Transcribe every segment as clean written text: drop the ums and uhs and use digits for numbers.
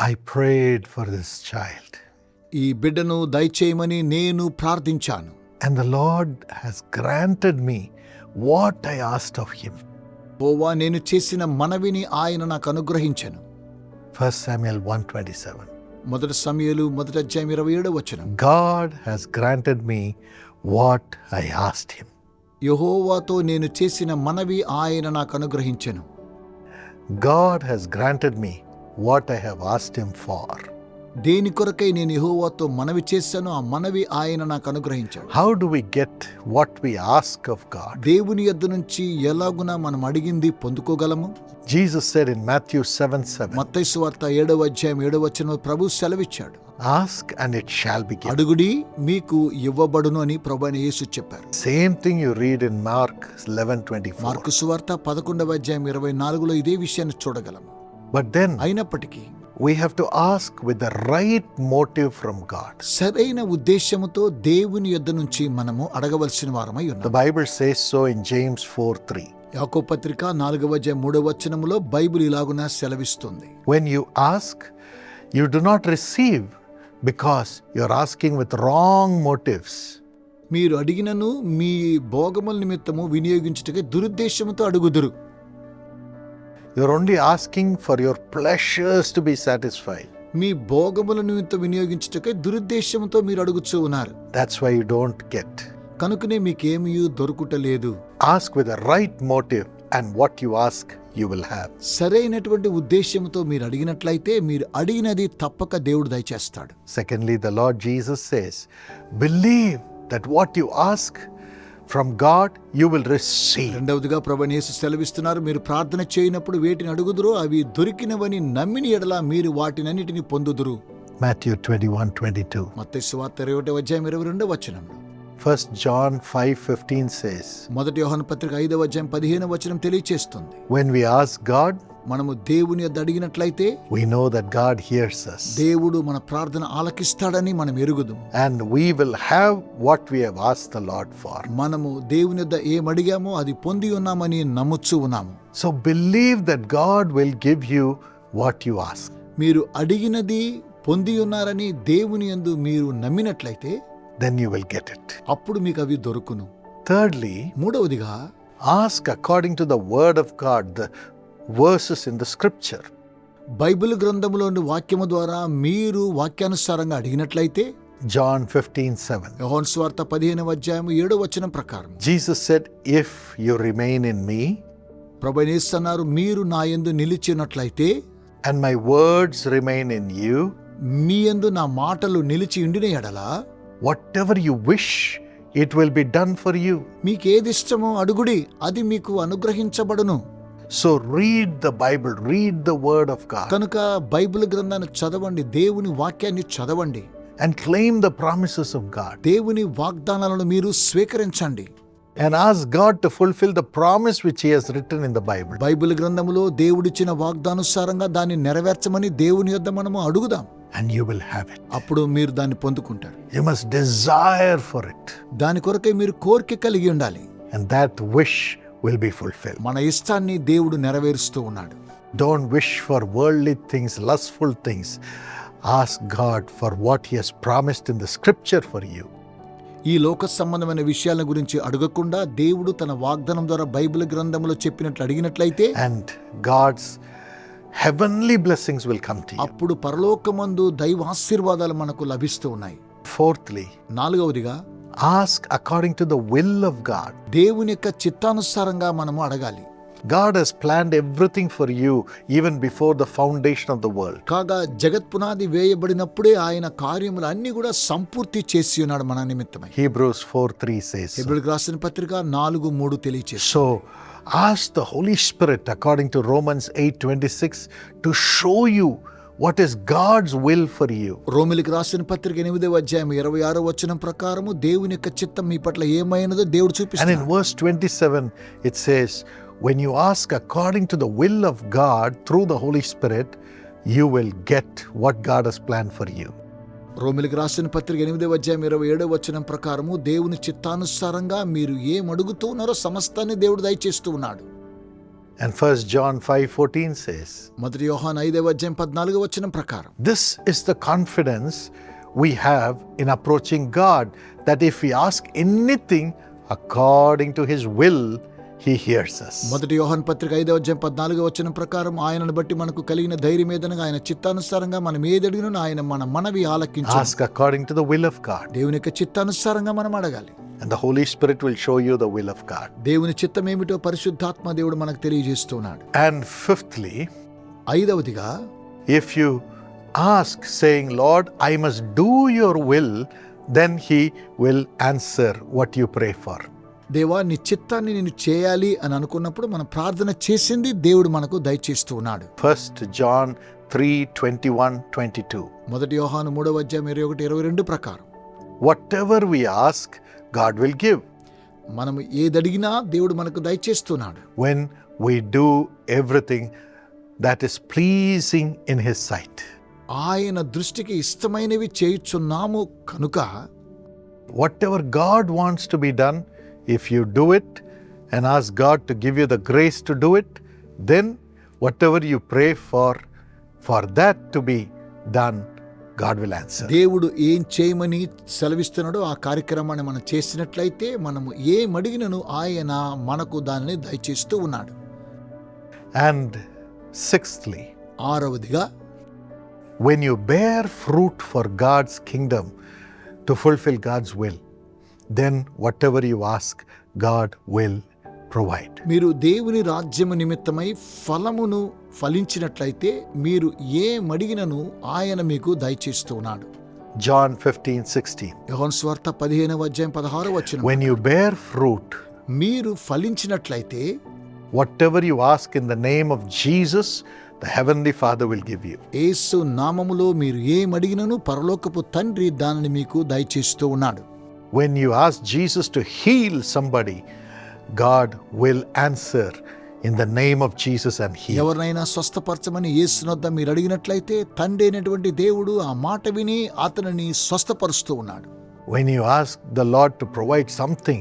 I prayed for this child. ఈ బిడ్డను దయచేయమని నేను ప్రార్థించాను. And the Lord has granted me what I asked of him. యెహోవా నేను చేసిన మనవిని ఆయన నాకు అనుగ్రహించెను. 1 Samuel 1:27. మొదటి సమూయేలు 1:27. God has granted me what I asked him. యెహోవాతో నేను చేసిన మనవి ఆయన నాకు అనుగ్రహించెను. God has granted me what I have asked him for. దేని కొరకై నేను యెహోవాతో మనవి చేశానో ఆ మనవి ఆయన నాకు అనుగ్రహించాడు. How do we get what we ask of God? దేవుని యొద్ద నుంచి ఎలాగున మనం అడిగింది పొందుకోగలము? Jesus said in Matthew 7:7, మత్తయి సువార్త 7:7 ప్రభు సెలవిచ్చాడు. ask and it shall be given. అడుగుడి మీకు ఇవ్వబడును అని ప్రభువైన యేసు చెప్పారు. Same thing you read in Mark 11:24. Mark సువార్త 11:24 ఇదే విషయాన్ని చూడగలము. But then అయినప్పటికీ we have to ask with the right motive from God. సరైన ఉద్దేశముతో దేవుని యొద్ద నుంచి మనము అడగవలసిన వారమై ఉన్నాం. The Bible says so in James 4:3. యాకోబు పత్రిక 4:3 బైబిల్ ఇలాగున సెలవిస్తుంది. When you ask, you do not receive because you're asking with wrong motives. మీరు అడిగినను మీ భోగముల నిమిత్తము వినియోగించుటకై దురుద్దేశముతో అడుగుదురు. You're only asking for your pleasures to be satisfied. మీ భోగముల నిమిత్తం వినియోగించుటకై దురుద్దేశముతో మీరు అడుగుచూ ఉన్నారు. That's why you don't get. కనుకనే మీకేమీ దొరుకుటలేదు. Ask with the right motive and what you ask you will have. సరైనటువంటి ఉద్దేశంతో మీరు అడిగినట్లయితే మీరు అడిగినది తప్పక దేవుడు దయచేస్తాడు. Secondly, the Lord Jesus says, believe that what you ask from God you will receive. రెండవదిగా ప్రభువైన యేసు సెలవిస్తున్నారు, మీరు ప్రార్థన చేయనప్పుడు వేటిని అడుగుదురో అవి దొరికినవని నమ్మిన ఎడల మీరు వాటినన్నిటిని పొందుదురు. Matthew 21:22. మత్తయి సువార్త 21:22. 1 John 5:15 says, మొదటి యోహాను పత్రిక 5:15 తెలియచేస్తుంది. when we ask God, మనము దేవుని యొద్ద అడిగినట్లయితే we know that God hears us. దేవుడు మన ప్రార్థన ఆలకిస్తాడని మనం ఎరుగుదు. And we will have what we have asked the Lord for. మనము దేవుని యొద్ద ఏం అడిగామో అది పొంది ఉన్నామని నమ్ముచూ ఉన్నాము. So believe that God will give you what you ask. మీరు అడిగినది పొంది ఉన్నారని దేవుని యందు మీరు నమ్మినట్లయితే Then you will get it. అప్పుడు మీకు అవి దొరుకును. Thirdly, మూడవదిగా ask according to the word of God, the verses in the scripture. Bible గ్రంథములోని వాక్యము ద్వారా మీరు వాక్యానుసారంగా అడిగినట్లయితే John 15:7. యోహాను సువార్త 15:7 ప్రకారం Jesus said, if you remain in me ప్రభువైన యేసు అన్నారు, మీరు నా యందు నిలిచినట్లయితే and my words remain in you, మీ యందు నా మాటలు నిలిచి ఉండిన ఎడల whatever you wish, it will be done for you. మీకేది ఇష్టమో అడుగుడి, అది మీకు అనుగ్రహించబడును. So read the Bible, read the word of God, కనుక బైబిల్ గ్రంథాన్ని చదవండి, దేవుని వాక్యాన్ని చదవండి, and claim the promises of God, దేవుని వాగ్దానాలను మీరు స్వీకరించండి. and ask God to fulfill the promise which he has written in the Bible. Bible గ్రంథములో దేవుడిచ్చిన వాగ్దానుసారంగా దాన్ని నెరవేర్చమని దేవుని యొద్ద మనము అడుగుదాం. And you will have it. అప్పుడు మీరు దాన్ని పొందుకుంటారు. You must desire for it, దాని కొరకై మీరు కోరిక కలిగి ఉండాలి. and that wish will be fulfilled. మన ఇష్టాన్ని దేవుడు నెరవేరుస్తూ ఉన్నాడు. Don't wish for worldly things, lustful things. Ask God for what he has promised in the scripture for you. ఈ లోక సంబంధమైన విషయాల గురించి అడగకుండా దేవుడు తన వాగ్దానం ద్వారా బైబిల్ గ్రంథంలో చెప్పినట్లు అడిగినట్లయితే And God's heavenly blessings will come to you. అప్పుడు పరలోకమందు దైవ ఆశీర్వాదాలు మనకు లభిస్తూ ఉన్నాయి. Fourthly, నాలుగవదిగా ask according to the will of God. దేవుని యొక్క చిత్తానుసారంగా మనము అడగాలి. God has planned everything for you even before the foundation of the world. కాగా జగత్పునాది వేయబడినప్పుడే ఆయన కార్యములు అన్ని కూడా సంపూర్తి చేసి ఉన్నాడు మన నిమిత్తమై. Hebrews 4:3 says so. హెబ్రీయులకు రాసిన పత్రిక 4:3 తెలియచేస్తుంది. So ask the Holy Spirit according to Romans 8:26 to show you what is God's will for you. రోమీయులకు రాసిన పత్రిక 8:26 ప్రకారము దేవుని యొక్క చిత్తం మీ పట్ల ఏమైనదో దేవుడు And in చూపిస్తాడు. verse 27 it says, when you ask according to the will of God through the Holy Spirit, you will get what God has planned for you. రోమీయులకు రాసిన పత్రిక 8:27 ప్రకారము దేవుని చిత్తానుసారంగా మీరు ఏం అడుగుతూ ఉన్నారో సమస్తాన్ని దేవుడు దయచేస్తూ ఉన్నాడు. And 1 John 5:14 says, మొదటి యోహాను 5:14 ప్రకారం, this is the confidence we have in approaching God, that if we ask anything according to his will, he hears us. మొదటి యోహాను పత్రిక 5:14 ప్రకారం, ఆయనను బట్టి మనకు కలిగిన ధైర్యం ఏదనగా ఆయన చిత్తానుసారంగా మనం ఏది అడిగినా ఆయన మన మనవి ఆలకించును. Ask according to the will of God. దేవుని యొక్క చిత్తానుసారంగా మనం అడగాలి. And the Holy Spirit will show you the will of God. దేవుని చిత్తం ఏమిటో పరిశుద్ధాత్మ దేవుడు మనకు తెలియజేస్తున్నాడు. And fifthly, ఐదవదిగా, if you ask saying, Lord, I must do your will, then he will answer what you pray for. దేవా, నీ చిత్తాన్ని నేను చేయాలి అని అనుకున్నప్పుడు మనం ప్రార్థన చేసింది దేవుడు మనకు దయచేస్తూ ఉన్నాడు. 1 John 3:21-22. మొదటి యోహాను 3:21-22 ప్రకారం, Whatever we ask, God will give. మనం ఏదడిగినా దేవుడు మనకు దయచేస్తున్నాడు. When we do everything that is pleasing in his sight. ఆయన దృష్టికి ఇష్టమైనవి చేయుచున్నాము కనుక, Whatever God wants to be done, if you do it and ask God to give you the grace to do it, then whatever you pray for that to be done, God will answer. దేవుడు ఏం చేయమని సెలవిస్తున్నాడో ఆ కార్యక్రమాన్ని మనం చేసినట్లయితే మనము ఏం అడిగినను ఆయన మనకు దానిని దయచేస్తూ ఉన్నాడు. And sixthly, ఆరవదిగా, when you bear fruit for God's kingdom to fulfill God's will, then whatever you ask, God will provide. మీరు దేవుని రాజ్యము నిమిత్తమై ఫలమును ఫలించినట్లయితే మీరు ఏం అడిగినను ఆయన మీకు దయచేస్తూ ఉన్నాడు. John 15:16. యోహాను సువార్త 15:16. When you bear fruit, మీరు ఫలించినట్లయితే whatever you ask in the name of Jesus, the heavenly Father will give you. యేసు నామములో మీరు ఏం అడిగినను పరలోకపు తండ్రి దానిని మీకు దయచేస్తూ ఉన్నాడు. When you ask Jesus to heal somebody, God will answer in the name of Jesus and heal. ఎవరినైనా స్వస్థపరచమని యేసునొద్ద మీరు అడిగినట్లయితే తండ్రి అయినటువంటి దేవుడు ఆ మాట విని అతనిని స్వస్థపరుస్తూ ఉన్నాడు. When you ask the Lord to provide something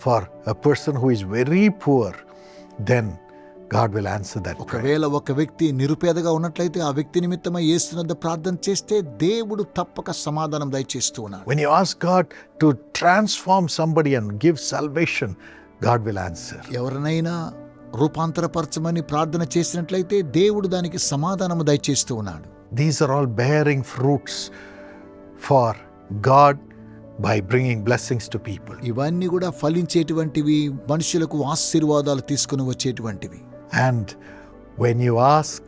for a person who is very poor, then God will answer that prayer. ఒకవేళ ఒక వ్యక్తి నిరుపేదగా ఉన్నట్లయితే ఆ వ్యక్తి నిమిత్తమై యేసునొద్ద ప్రార్థన చేస్తే దేవుడు తప్పక సమాధానం దయచేస్తూ ఉన్నాడు. When you ask God to transform somebody and give salvation, God will answer. ఎవరినైనా రూపాంతరపరచమని ప్రార్థన చేసినట్లయితే దేవుడు దానికి సమాధానము దయచేస్తూ ఉన్నాడు. These are all bearing fruits for God by bringing blessings to people. ఇవన్నీ కూడా ఫలించేటువంటివి, మనుషులకు ఆశీర్వాదాలు తీసుకుని వచ్చేటువంటివి. And when you ask,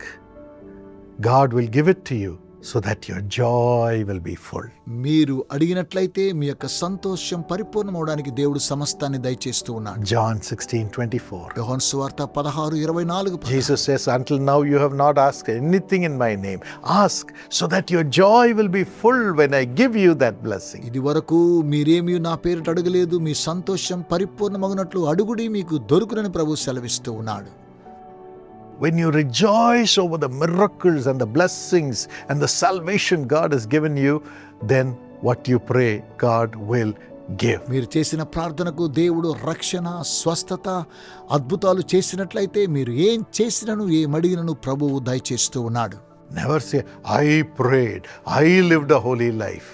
God will give it to you so that your joy will be full. మీరు అడిగినట్లయితే మీ యొక్క సంతోషం పరిపూర్ణమవడానికి దేవుడు సమస్తాన్ని దయచేస్తూ ఉన్నాడు. John 16:24. యోహాను సువార్త 16:24. Jesus says, until now you have not asked anything in my name. Ask so that your joy will be full when I give you that blessing. ఇది వరకు మీరేమీ నా పేరిట అడగలేదు, మీ సంతోషం పరిపూర్ణమగునట్లు అడుగుడి మీకు దొరుకునని ప్రభు సెలవిస్తూ ఉన్నాడు. When you rejoice over the miracles and the blessings and the salvation God has given you, then what you pray, God will give. మీరు చేసిన ప్రార్థనకు దేవుడు రక్షణ, స్వస్థత, అద్భుతాలు చేసినట్లయితే మీరు ఏం చేసినను ఏం అడిగినను ప్రభువు దయచేస్తూ ఉన్నాడు. Never say, I prayed, I lived a holy life,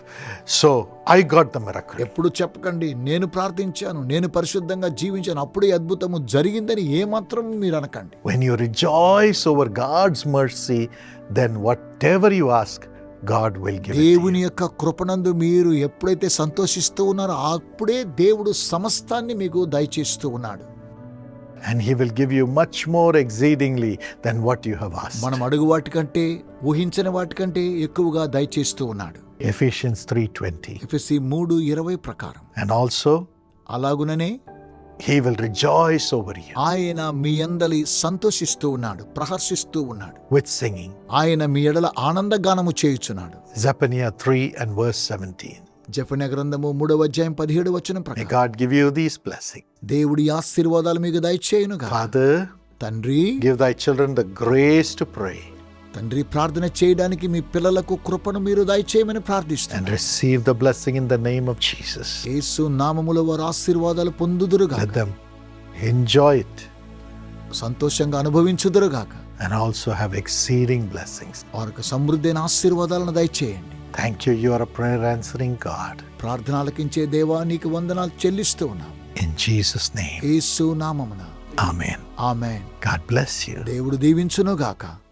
so I got the miracle. ఎప్పుడు చెప్పకండి, నేను ప్రార్థించాను, నేను పరిశుద్ధంగా జీవించాను, అప్పుడే అద్భుతము జరిగిందని ఏమాత్రం మీరు అనకండి. When you rejoice over God's mercy, then whatever you ask, God will give it to you. దేవుని యొక్క కృపనందు మీరు ఎప్పుడైతే సంతోషిస్తూ ఉన్నారో అప్పుడే దేవుడు సమస్తాన్ని మీకు దయచేస్తూ ఉన్నాడు. And he will give you much more exceedingly than what you have asked. మనం అడుగు వాటికంటే, ఊహించని వాటికంటే ఎక్కువగా దయచేస్తూ ఉన్నాడు. Ephesians 3:20. ఎఫెసీ 3:20 ప్రకారం, And also అలాగుననే he will rejoice over you ఆయన మీ యందలి సంతోషిస్తూ ఉన్నాడు, ప్రహర్షిస్తూ ఉన్నాడు. with singing. ఆయన మీ ఎడల ఆనందగానము చేయుచున్నాడు. Zephaniah 3:17. జెఫన్యా గ్రంథము 3:17 May ప్రకారం, God give you these blessings. దేవుడి ఆశీర్వాదాలు మీకు దయచేయునుగా. Father, తండ్రి, give thy children the grace to pray తండ్రి ప్రార్థన చేయడానికి మీ పిల్లలకు కృపను మీరు దయచేయమని and ప్రార్థిస్తున్నాను. receive the blessing in the name of Jesus. యేసు నామములో వారు ఆశీర్వాదాలు పొందుదురుగా. Let them enjoy it సంతోషంగా అనుభవించుదురుగాక. and also have exceeding blessings. వారికి సమృద్ధైన ఆశీర్వాదాలను దయచేయండి. Thank you, you are a prayer answering God. ప్రార్థన ఆలకించే దేవా, నీకు వందనాలు చెల్లిస్తూ ఉన్నాం. In Jesus' name, యేసు నామమున Amen. Amen. God bless you. దేవుడు దీవించునుగాక.